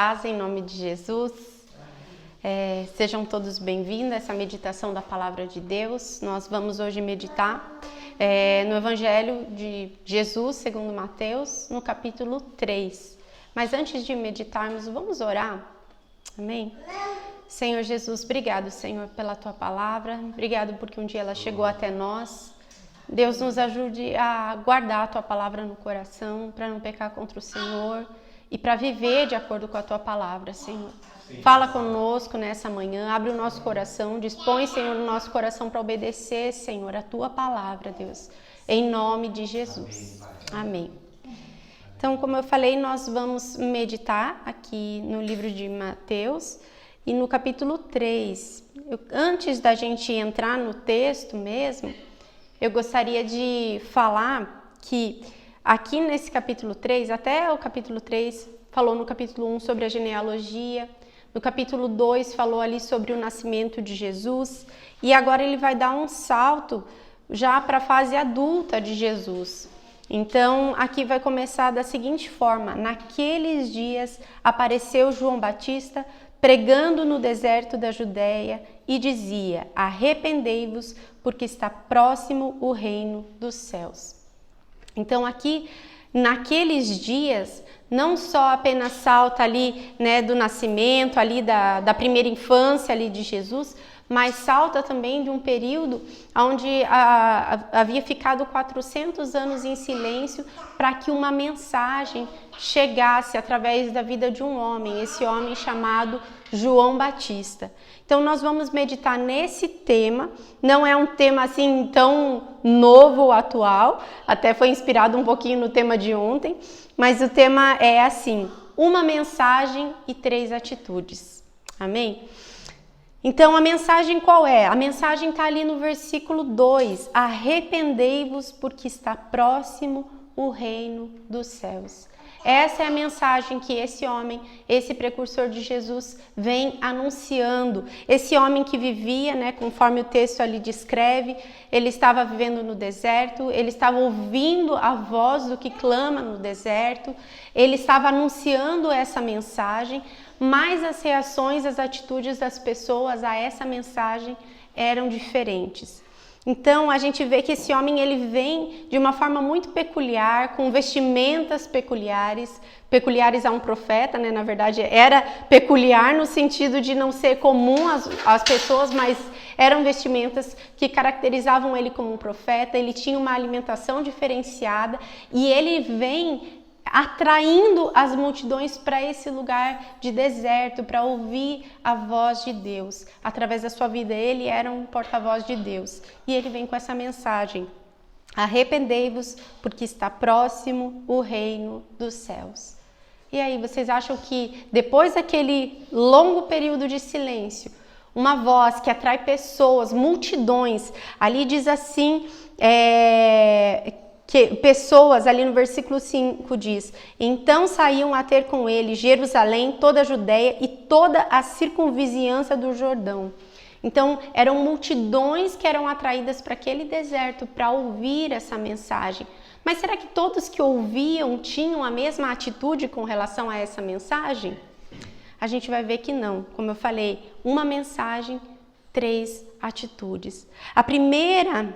Paz em nome de Jesus. Sejam todos bem-vindos a essa meditação da Palavra de Deus. Nós vamos hoje meditar no Evangelho de Jesus, segundo Mateus, no capítulo 3. Mas antes de meditarmos, vamos orar? Amém? Senhor Jesus, obrigado, Senhor, pela Tua Palavra. Obrigado porque um dia ela chegou até nós. Deus nos ajude a guardar a Tua Palavra no coração, para não pecar contra o Senhor e para viver de acordo com a Tua Palavra, Senhor. Fala conosco nessa manhã, abre o nosso coração, dispõe, Senhor, o nosso coração para obedecer, Senhor, a Tua Palavra, Deus, em nome de Jesus. Amém. Então, como eu falei, nós vamos meditar aqui no livro de Mateus e no capítulo 3. Antes da gente entrar no texto mesmo, eu gostaria de falar que aqui nesse capítulo 3, até o capítulo 3, falou no capítulo 1 sobre a genealogia, no capítulo 2 falou ali sobre o nascimento de Jesus, e agora ele vai dar um salto já para a fase adulta de Jesus. Então, aqui vai começar da seguinte forma: naqueles dias apareceu João Batista pregando no deserto da Judéia e dizia: arrependei-vos, porque está próximo o reino dos céus. Então aqui, naqueles dias, não só apenas salta ali, né, do nascimento, ali da primeira infância ali de Jesus, mas salta também de um período onde havia ficado 400 anos em silêncio para que uma mensagem chegasse através da vida de um homem, esse homem chamado João Batista. Então nós vamos meditar nesse tema, não é um tema assim tão novo ou atual, até foi inspirado um pouquinho no tema de ontem, mas o tema é assim: uma mensagem e 3 atitudes. Amém? Então a mensagem qual é? A mensagem está ali no versículo 2, arrependei-vos porque está próximo o reino dos céus. Essa é a mensagem que esse homem, esse precursor de Jesus, vem anunciando. Esse homem que vivia, né, conforme o texto ali descreve, ele estava vivendo no deserto, ele estava ouvindo a voz do que clama no deserto, ele estava anunciando essa mensagem, mas as reações, as atitudes das pessoas a essa mensagem eram diferentes. Então, a gente vê que esse homem ele vem de uma forma muito peculiar, com vestimentas peculiares a um profeta, né? Na verdade, era peculiar no sentido de não ser comum às pessoas, mas eram vestimentas que caracterizavam ele como um profeta. Ele tinha uma alimentação diferenciada e ele vem atraindo as multidões para esse lugar de deserto, para ouvir a voz de Deus. Através da sua vida, ele era um porta-voz de Deus. E ele vem com essa mensagem: arrependei-vos, porque está próximo o reino dos céus. E aí, vocês acham que depois daquele longo período de silêncio, uma voz que atrai pessoas, multidões, ali diz assim, que pessoas, ali no versículo 5 diz: então saíam a ter com ele Jerusalém, toda a Judéia e toda a circunvizinhança do Jordão. Então eram multidões que eram atraídas para aquele deserto para ouvir essa mensagem. Mas será que todos que ouviam tinham a mesma atitude com relação a essa mensagem? A gente vai ver que não. Como eu falei, uma mensagem, 3 atitudes. A primeira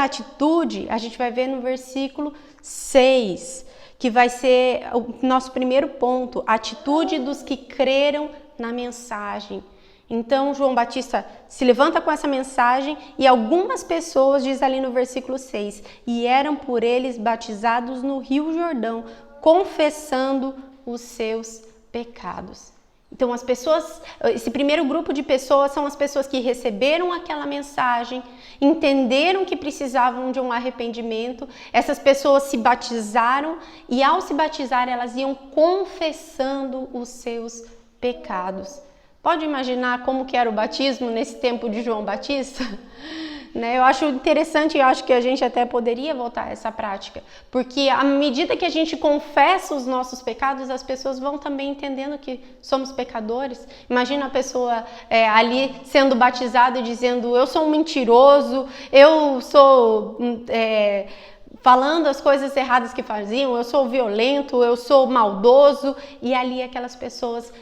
atitude a gente vai ver no versículo 6, que vai ser o nosso primeiro ponto: a atitude dos que creram na mensagem. Então João Batista se levanta com essa mensagem e algumas pessoas, diz ali no versículo 6, e eram por eles batizados no Rio Jordão, confessando os seus pecados. Então as pessoas, esse primeiro grupo de pessoas são as pessoas que receberam aquela mensagem, entenderam que precisavam de um arrependimento, essas pessoas se batizaram e ao se batizar elas iam confessando os seus pecados. Pode imaginar como que era o batismo nesse tempo de João Batista? Né? Eu acho interessante e acho que a gente até poderia voltar a essa prática, porque à medida que a gente confessa os nossos pecados, as pessoas vão também entendendo que somos pecadores. Imagina a pessoa ali sendo batizada e dizendo: eu sou um mentiroso, eu sou falando as coisas erradas que faziam, eu sou violento, eu sou maldoso, e ali aquelas pessoas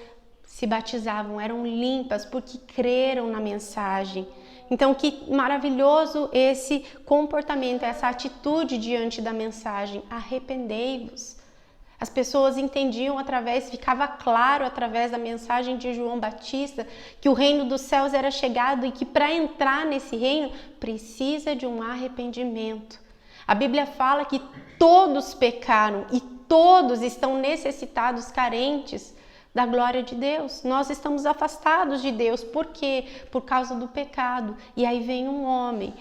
se batizavam, eram limpas porque creram na mensagem. Então, que maravilhoso esse comportamento, essa atitude diante da mensagem, arrependei-vos. As pessoas entendiam ficava claro através da mensagem de João Batista que o reino dos céus era chegado e que para entrar nesse reino precisa de um arrependimento. A Bíblia fala que todos pecaram e todos estão necessitados, carentes da glória de Deus. Nós estamos afastados de Deus. Por quê? Por causa do pecado. E aí vem um homem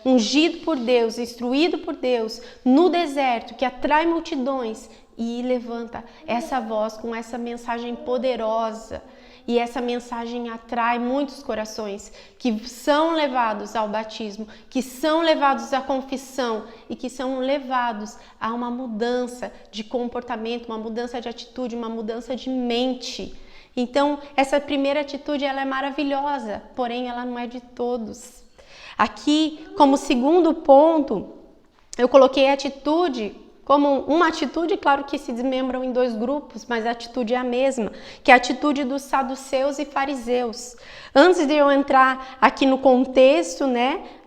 ungido por Deus, instruído por Deus, no deserto, que atrai multidões e levanta essa voz com essa mensagem poderosa. E essa mensagem atrai muitos corações que são levados ao batismo, que são levados à confissão e que são levados a uma mudança de comportamento, uma mudança de atitude, uma mudança de mente. Então, essa primeira atitude ela é maravilhosa, porém ela não é de todos. Aqui, como segundo ponto, eu coloquei a atitude como uma atitude, claro que se desmembram em dois grupos, mas a atitude é a mesma, que é a atitude dos saduceus e fariseus. Antes de eu entrar aqui no contexto,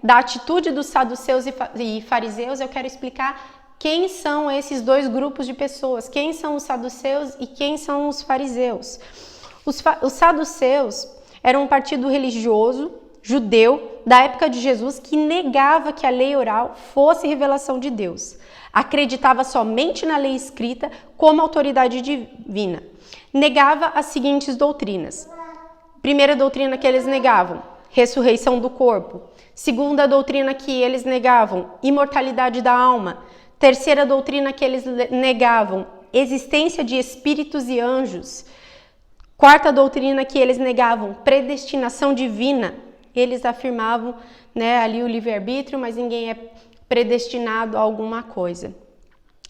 da atitude dos saduceus e fariseus, eu quero explicar quem são esses dois grupos de pessoas, quem são os saduceus e quem são os fariseus. Os saduceus eram um partido religioso, judeu, da época de Jesus, que negava que a lei oral fosse revelação de Deus. Acreditava somente na lei escrita como autoridade divina. Negava as seguintes doutrinas. Primeira doutrina que eles negavam, ressurreição do corpo. Segunda doutrina que eles negavam, imortalidade da alma. Terceira doutrina que eles negavam, existência de espíritos e anjos. Quarta doutrina que eles negavam, predestinação divina. Eles afirmavam ali o livre-arbítrio, mas ninguém é predestinado a alguma coisa.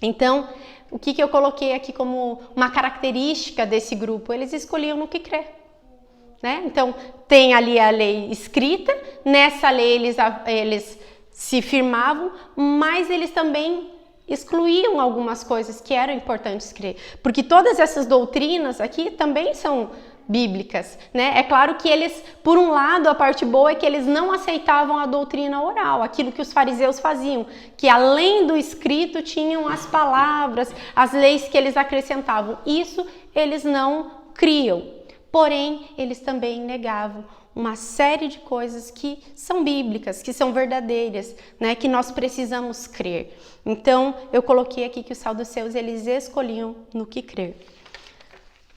Então, o que eu coloquei aqui como uma característica desse grupo? Eles escolhiam no que crer. Então, tem ali a lei escrita, nessa lei eles se firmavam, mas eles também excluíam algumas coisas que eram importantes crer. Porque todas essas doutrinas aqui também são bíblicas, É claro que eles, por um lado, a parte boa é que eles não aceitavam a doutrina oral, aquilo que os fariseus faziam, que além do escrito tinham as palavras, as leis que eles acrescentavam. Isso eles não criam. Porém, eles também negavam uma série de coisas que são bíblicas, que são verdadeiras, que nós precisamos crer. Então, eu coloquei aqui que os saduceus, eles escolhiam no que crer.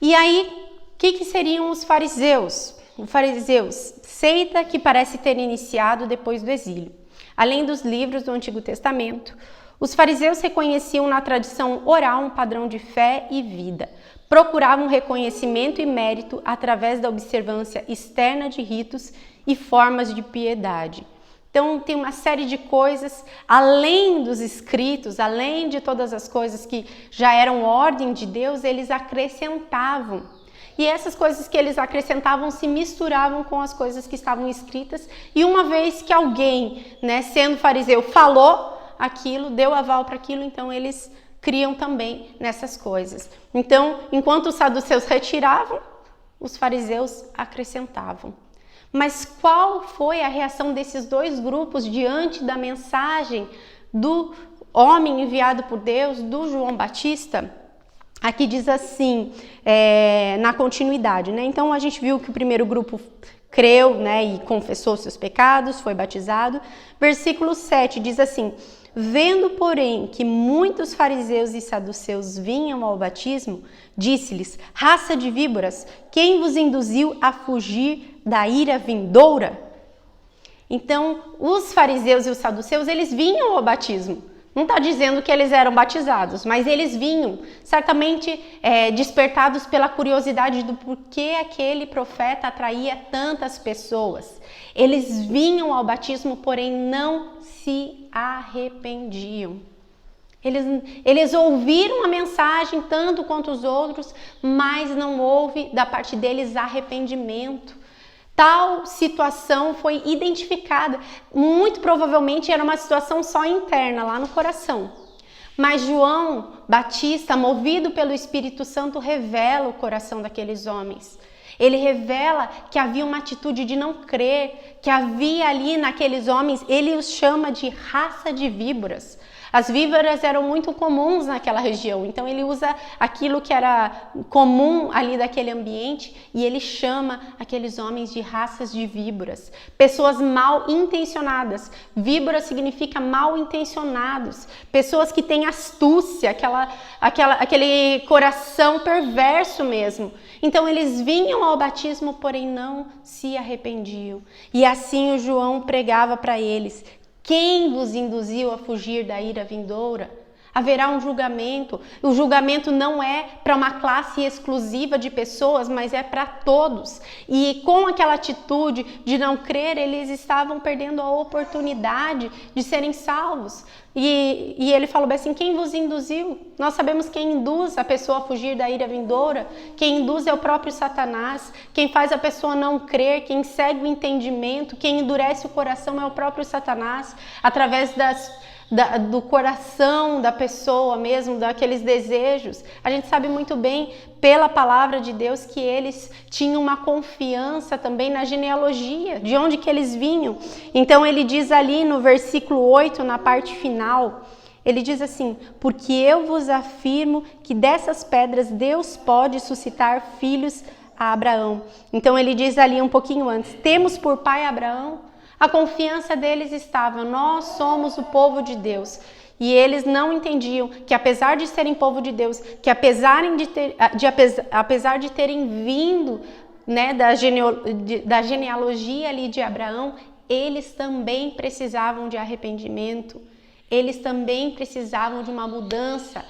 E aí, o que seriam os fariseus? Os fariseus, seita que parece ter iniciado depois do exílio. Além dos livros do Antigo Testamento, os fariseus reconheciam na tradição oral um padrão de fé e vida. Procuravam reconhecimento e mérito através da observância externa de ritos e formas de piedade. Então, tem uma série de coisas, além dos escritos, além de todas as coisas que já eram ordem de Deus, eles acrescentavam. E essas coisas que eles acrescentavam se misturavam com as coisas que estavam escritas. E uma vez que alguém, sendo fariseu, falou aquilo, deu aval para aquilo, então eles criam também nessas coisas. Então, enquanto os saduceus retiravam, os fariseus acrescentavam. Mas qual foi a reação desses dois grupos diante da mensagem do homem enviado por Deus, do João Batista? Aqui diz assim, na continuidade, Então a gente viu que o primeiro grupo creu, e confessou seus pecados, foi batizado. Versículo 7 diz assim: vendo, porém, que muitos fariseus e saduceus vinham ao batismo, disse-lhes: raça de víboras, quem vos induziu a fugir da ira vindoura? Então, os fariseus e os saduceus, eles vinham ao batismo. Não está dizendo que eles eram batizados, mas eles vinham, certamente despertados pela curiosidade do porquê aquele profeta atraía tantas pessoas. Eles vinham ao batismo, porém não se arrependiam. Eles ouviram a mensagem tanto quanto os outros, mas não houve da parte deles arrependimento. Tal situação foi identificada. Muito provavelmente era uma situação só interna, lá no coração. Mas João Batista, movido pelo Espírito Santo, revela o coração daqueles homens. Ele revela que havia uma atitude de não crer, que havia ali naqueles homens, ele os chama de raça de víboras. As víboras eram muito comuns naquela região, então ele usa aquilo que era comum ali daquele ambiente e ele chama aqueles homens de raças de víboras, pessoas mal intencionadas. Víbora significa mal intencionados, pessoas que têm astúcia, aquele coração perverso mesmo. Então eles vinham ao batismo, porém não se arrependiam. E assim o João pregava para eles: quem vos induziu a fugir da ira vindoura? Haverá um julgamento. O julgamento não é para uma classe exclusiva de pessoas, mas é para todos. E com aquela atitude de não crer, eles estavam perdendo a oportunidade de serem salvos. E ele falou assim: quem vos induziu? Nós sabemos quem induz a pessoa a fugir da ira vindoura. Quem induz é o próprio Satanás. Quem faz a pessoa não crer, quem segue o entendimento, quem endurece o coração é o próprio Satanás, através do coração da pessoa mesmo, daqueles desejos. A gente sabe muito bem, pela palavra de Deus, que eles tinham uma confiança também na genealogia, de onde que eles vinham. Então ele diz ali no versículo 8, na parte final, ele diz assim: porque eu vos afirmo que dessas pedras Deus pode suscitar filhos a Abraão. Então ele diz ali um pouquinho antes: temos por pai Abraão. A confiança deles estava: nós somos o povo de Deus. E eles não entendiam que, apesar de serem povo de Deus, que apesar de terem vindo, né, da genealogia ali de Abraão, eles também precisavam de arrependimento. Eles também precisavam de uma mudança.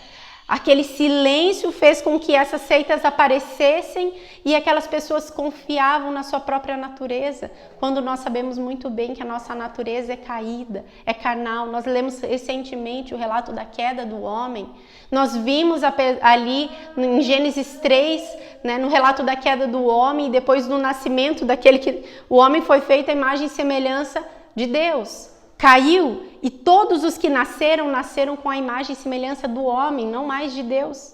Aquele silêncio fez com que essas seitas aparecessem e aquelas pessoas confiavam na sua própria natureza, quando nós sabemos muito bem que a nossa natureza é caída, é carnal. Nós lemos recentemente o relato da queda do homem. Nós vimos ali em Gênesis 3, né, no relato da queda do homem e depois do nascimento daquele que o homem foi feito à imagem e semelhança de Deus. Caiu e todos os que nasceram com a imagem e semelhança do homem, não mais de Deus.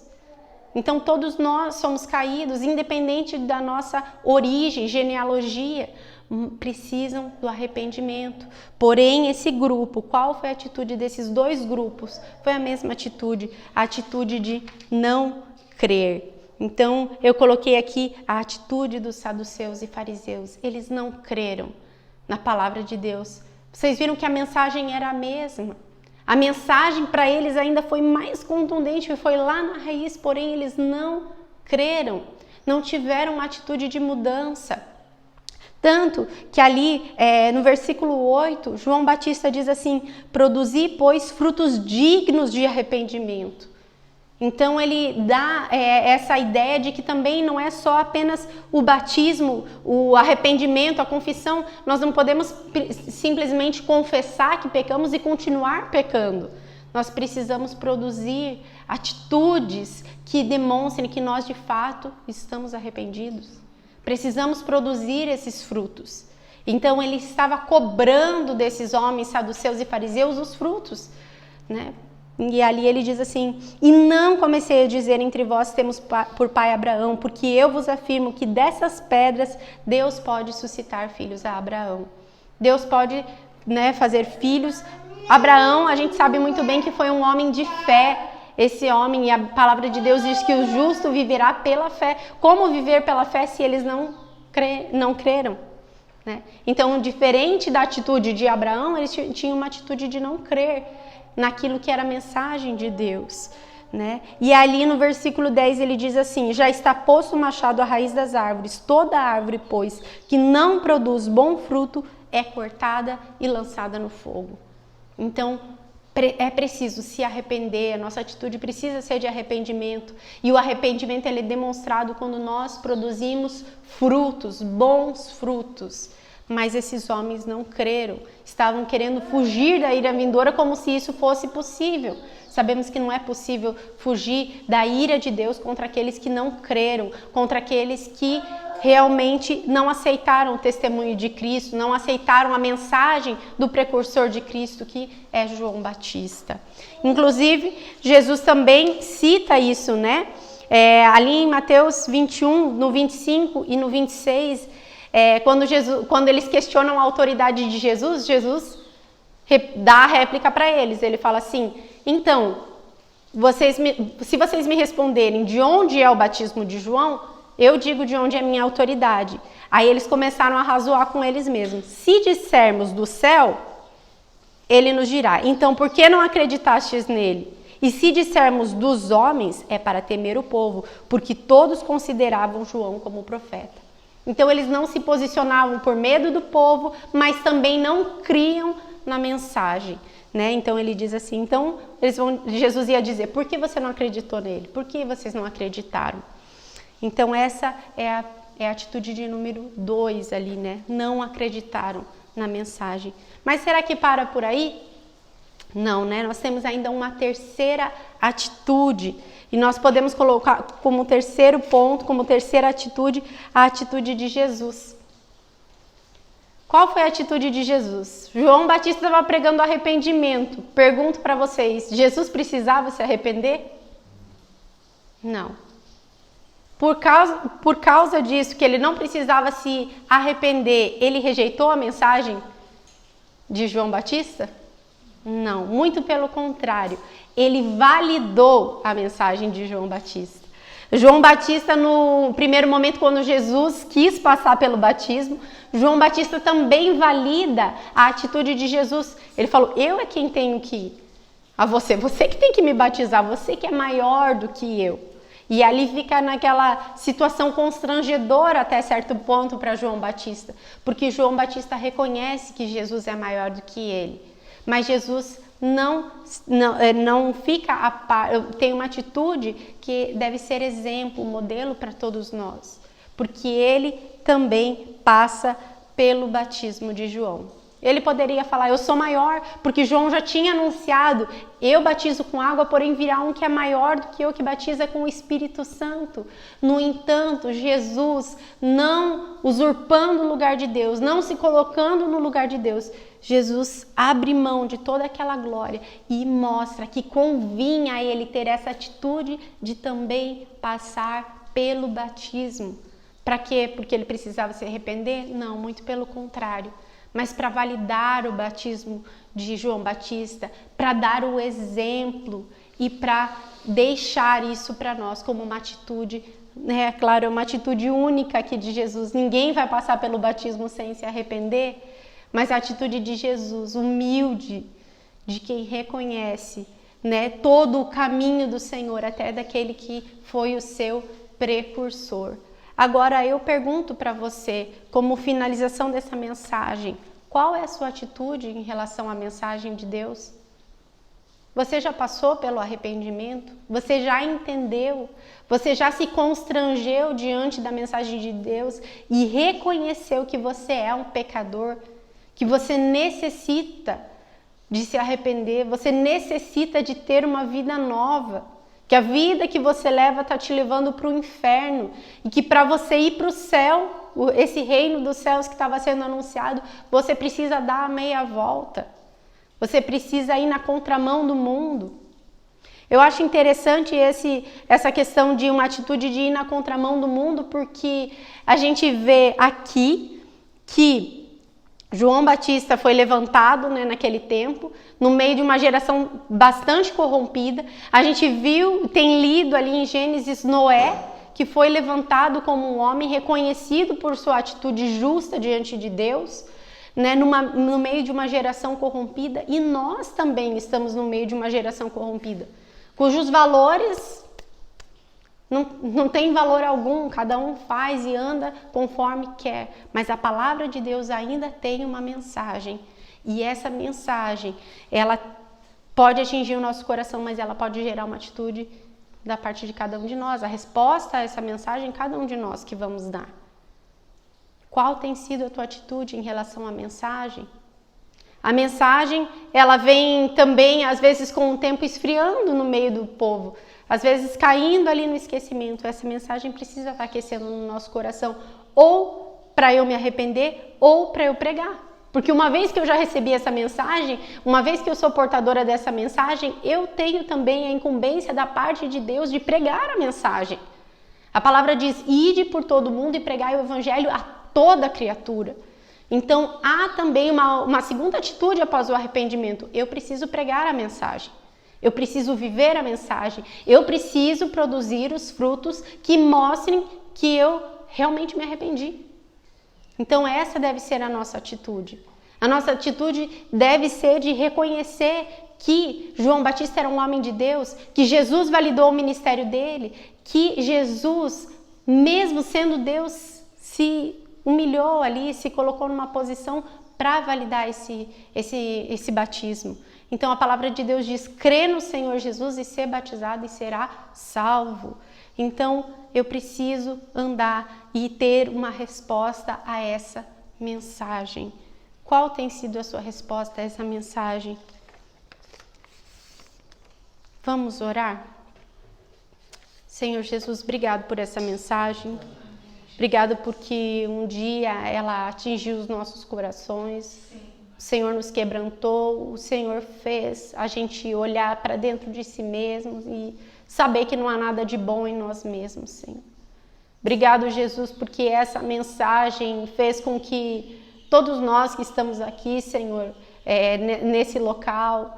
Então todos nós somos caídos, independente da nossa origem, genealogia, precisam do arrependimento. Porém, esse grupo, qual foi a atitude desses dois grupos? Foi a mesma atitude, a atitude de não crer. Então eu coloquei aqui a atitude dos saduceus e fariseus. Eles não creram na palavra de Deus. Vocês viram que a mensagem era a mesma. A mensagem para eles ainda foi mais contundente, foi lá na raiz, porém eles não creram, não tiveram uma atitude de mudança. Tanto que ali no versículo 8, João Batista diz assim: produzi, pois, frutos dignos de arrependimento. Então ele dá essa ideia de que também não é só apenas o batismo, o arrependimento, a confissão. Nós não podemos simplesmente confessar que pecamos e continuar pecando. Nós precisamos produzir atitudes que demonstrem que nós de fato estamos arrependidos. Precisamos produzir esses frutos. Então ele estava cobrando desses homens saduceus e fariseus os frutos, né? E ali ele diz assim: e não comecei a dizer entre vós temos por pai Abraão, porque eu vos afirmo que dessas pedras Deus pode suscitar filhos a Abraão. Deus pode, né, fazer filhos. Abraão, a gente sabe muito bem que foi um homem de fé. Esse homem, e a palavra de Deus diz que o justo viverá pela fé. Como viver pela fé se eles não creram? Né? Então, diferente da atitude de Abraão, eles tinham uma atitude de não crer naquilo que era a mensagem de Deus, né? E ali no versículo 10 ele diz assim: já está posto o machado à raiz das árvores, toda árvore, pois, que não produz bom fruto, é cortada e lançada no fogo. Então, é preciso se arrepender, a nossa atitude precisa ser de arrependimento, e o arrependimento ele é demonstrado quando nós produzimos frutos, bons frutos. Mas esses homens não creram, estavam querendo fugir da ira vindoura como se isso fosse possível. Sabemos que não é possível fugir da ira de Deus contra aqueles que não creram, contra aqueles que realmente não aceitaram o testemunho de Cristo, não aceitaram a mensagem do precursor de Cristo, que é João Batista. Inclusive, Jesus também cita isso, né? Ali em Mateus 21, no 25 e no 26, quando eles questionam a autoridade de Jesus, Jesus dá a réplica para eles. Ele fala assim: então, se vocês me responderem de onde é o batismo de João, eu digo de onde é a minha autoridade. Aí eles começaram a razoar com eles mesmos. Se dissermos do céu, ele nos dirá: então por que não acreditastes nele? E se dissermos dos homens, é para temer o povo, porque todos consideravam João como profeta. Então eles não se posicionavam por medo do povo, mas também não criam na mensagem, né? Então ele diz assim, Jesus ia dizer: por que você não acreditou nele? Por que vocês não acreditaram? Então essa é a atitude de número 2 ali, né? Não acreditaram na mensagem. Mas será que para por aí? Não, né? Nós temos ainda uma terceira atitude. E nós podemos colocar como terceiro ponto, como terceira atitude, a atitude de Jesus. Qual foi a atitude de Jesus? João Batista estava pregando arrependimento. Pergunto para vocês, Jesus precisava se arrepender? Não. Por causa disso, que ele não precisava se arrepender, ele rejeitou a mensagem de João Batista? Não, muito pelo contrário. Ele validou a mensagem de João Batista. João Batista, no primeiro momento, quando Jesus quis passar pelo batismo, João Batista também valida a atitude de Jesus. Ele falou: eu é quem tenho que ir a você que tem que me batizar, você que é maior do que eu. E ali fica naquela situação constrangedora até certo ponto para João Batista, porque João Batista reconhece que Jesus é maior do que ele. Mas Jesus não fica a par, tem uma atitude que deve ser exemplo, modelo para todos nós, porque ele também passa pelo batismo de João. Ele poderia falar: eu sou maior, porque João já tinha anunciado: eu batizo com água, porém virá um que é maior do que eu, que batiza com o Espírito Santo. No entanto, Jesus, não usurpando o lugar de Deus, não se colocando no lugar de Deus, Jesus abre mão de toda aquela glória e mostra que convinha a ele ter essa atitude de também passar pelo batismo. Para quê? Porque ele precisava se arrepender? Não, muito pelo contrário. Mas para validar o batismo de João Batista, para dar o exemplo e para deixar isso para nós como uma atitude, né? Claro, é uma atitude única aqui de Jesus. Ninguém vai passar pelo batismo sem se arrepender, mas a atitude de Jesus, humilde, de quem reconhece, né, todo o caminho do Senhor, até daquele que foi o seu precursor. Agora eu pergunto para você, como finalização dessa mensagem, qual é a sua atitude em relação à mensagem de Deus? Você já passou pelo arrependimento? Você já entendeu? Você já se constrangeu diante da mensagem de Deus e reconheceu que você é um pecador, que você necessita de se arrepender, você necessita de ter uma vida nova? Que a vida que você leva está te levando para o inferno e que para você ir para o céu, esse reino dos céus que estava sendo anunciado, você precisa dar a meia volta. Você precisa ir na contramão do mundo. Eu acho interessante essa questão de uma atitude de ir na contramão do mundo, porque a gente vê aqui que João Batista foi levantado, né, naquele tempo, no meio de uma geração bastante corrompida. A gente tem lido ali em Gênesis Noé, que foi levantado como um homem reconhecido por sua atitude justa diante de Deus, né, no meio de uma geração corrompida. E nós também estamos no meio de uma geração corrompida, cujos valores não tem valor algum, cada um faz e anda conforme quer, mas a palavra de Deus ainda tem uma mensagem, e essa mensagem, ela pode atingir o nosso coração, mas ela pode gerar uma atitude da parte de cada um de nós. A resposta a essa mensagem, cada um de nós que vamos dar. Qual tem sido a tua atitude em relação à mensagem? A mensagem, ela vem também, às vezes, com o tempo esfriando no meio do povo. às vezes caindo ali no esquecimento, essa mensagem precisa estar aquecendo no nosso coração, ou para eu me arrepender, ou para eu pregar. Porque uma vez que eu já recebi essa mensagem, uma vez que eu sou portadora dessa mensagem, eu tenho também a incumbência da parte de Deus de pregar a mensagem. A palavra diz, ide por todo mundo e pregai o evangelho a toda criatura. Então, há também uma segunda atitude após o arrependimento. Eu preciso pregar a mensagem. Eu preciso viver a mensagem. Eu preciso produzir os frutos que mostrem que eu realmente me arrependi. Então, essa deve ser a nossa atitude. A nossa atitude deve ser de reconhecer que João Batista era um homem de Deus, que Jesus validou o ministério dele, que Jesus, mesmo sendo Deus, se humilhou ali, se colocou numa posição para validar esse batismo. Então a palavra de Deus diz, crê no Senhor Jesus e ser batizado e será salvo. Então eu preciso andar e ter uma resposta a essa mensagem. Qual tem sido a sua resposta a essa mensagem? Vamos orar? Senhor Jesus, obrigado por essa mensagem. Obrigado porque um dia ela atingiu os nossos corações. O Senhor nos quebrantou, o Senhor fez a gente olhar para dentro de si mesmos e saber que não há nada de bom em nós mesmos, Senhor. Obrigado, Jesus, porque essa mensagem fez com que todos nós que estamos aqui, Senhor, nesse local,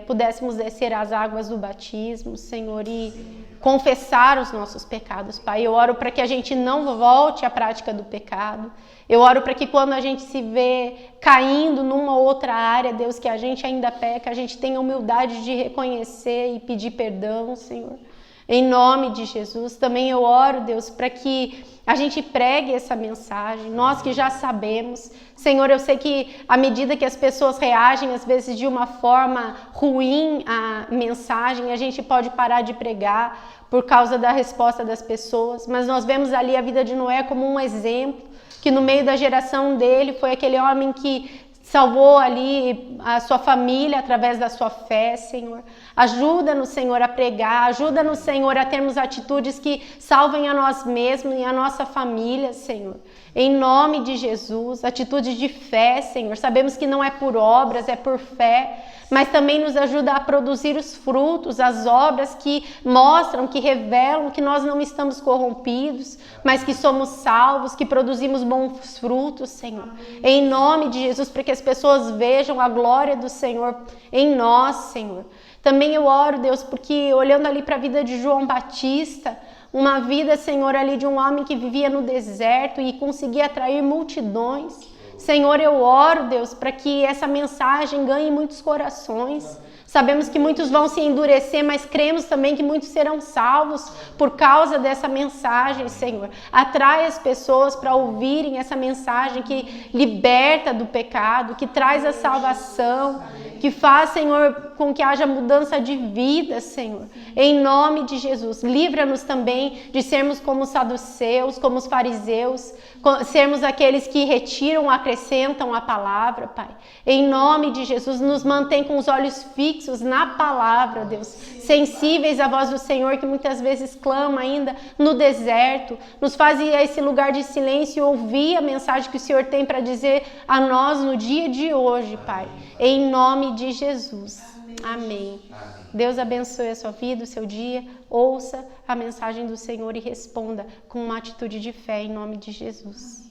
pudéssemos descer as águas do batismo, Senhor, e confessar os nossos pecados, Pai. Eu oro para que a gente não volte à prática do pecado. Eu oro para que quando a gente se vê caindo numa outra área, Deus, que a gente ainda peca, a gente tenha humildade de reconhecer e pedir perdão, Senhor. Em nome de Jesus, também eu oro, Deus, para que a gente pregue essa mensagem, nós que já sabemos. Senhor, eu sei que à medida que as pessoas reagem, às vezes de uma forma ruim à mensagem, a gente pode parar de pregar por causa da resposta das pessoas, mas nós vemos ali a vida de Noé como um exemplo, que no meio da geração dele foi aquele homem que salvou ali a sua família através da sua fé, Senhor. Ajuda-nos, Senhor, a pregar. Ajuda-nos, Senhor, a termos atitudes que salvem a nós mesmos e a nossa família, Senhor. Em nome de Jesus, atitudes de fé, Senhor. Sabemos que não é por obras, é por fé. Mas também nos ajuda a produzir os frutos, as obras que mostram, que revelam que nós não estamos corrompidos, mas que somos salvos, que produzimos bons frutos, Senhor. Em nome de Jesus, para que as pessoas vejam a glória do Senhor em nós, Senhor. Também eu oro, Deus, porque olhando ali para a vida de João Batista, uma vida, Senhor, ali de um homem que vivia no deserto e conseguia atrair multidões. Senhor, eu oro, Deus, para que essa mensagem ganhe muitos corações. Sabemos que muitos vão se endurecer, mas cremos também que muitos serão salvos por causa dessa mensagem, Senhor. Atrai as pessoas para ouvirem essa mensagem que liberta do pecado, que traz a salvação, que faz, Senhor, com que haja mudança de vida, Senhor. Em nome de Jesus, livra-nos também de sermos como os saduceus, como os fariseus, sermos aqueles que retiram, acrescentam a palavra, Pai. Em nome de Jesus, nos mantém com os olhos fixos na palavra, Deus, sensíveis à voz do Senhor, que muitas vezes clama ainda no deserto, nos faz ir a esse lugar de silêncio e ouvir a mensagem que o Senhor tem para dizer a nós no dia de hoje, Pai, em nome de Jesus. Amém. Deus abençoe a sua vida, o seu dia, ouça a mensagem do Senhor e responda com uma atitude de fé em nome de Jesus.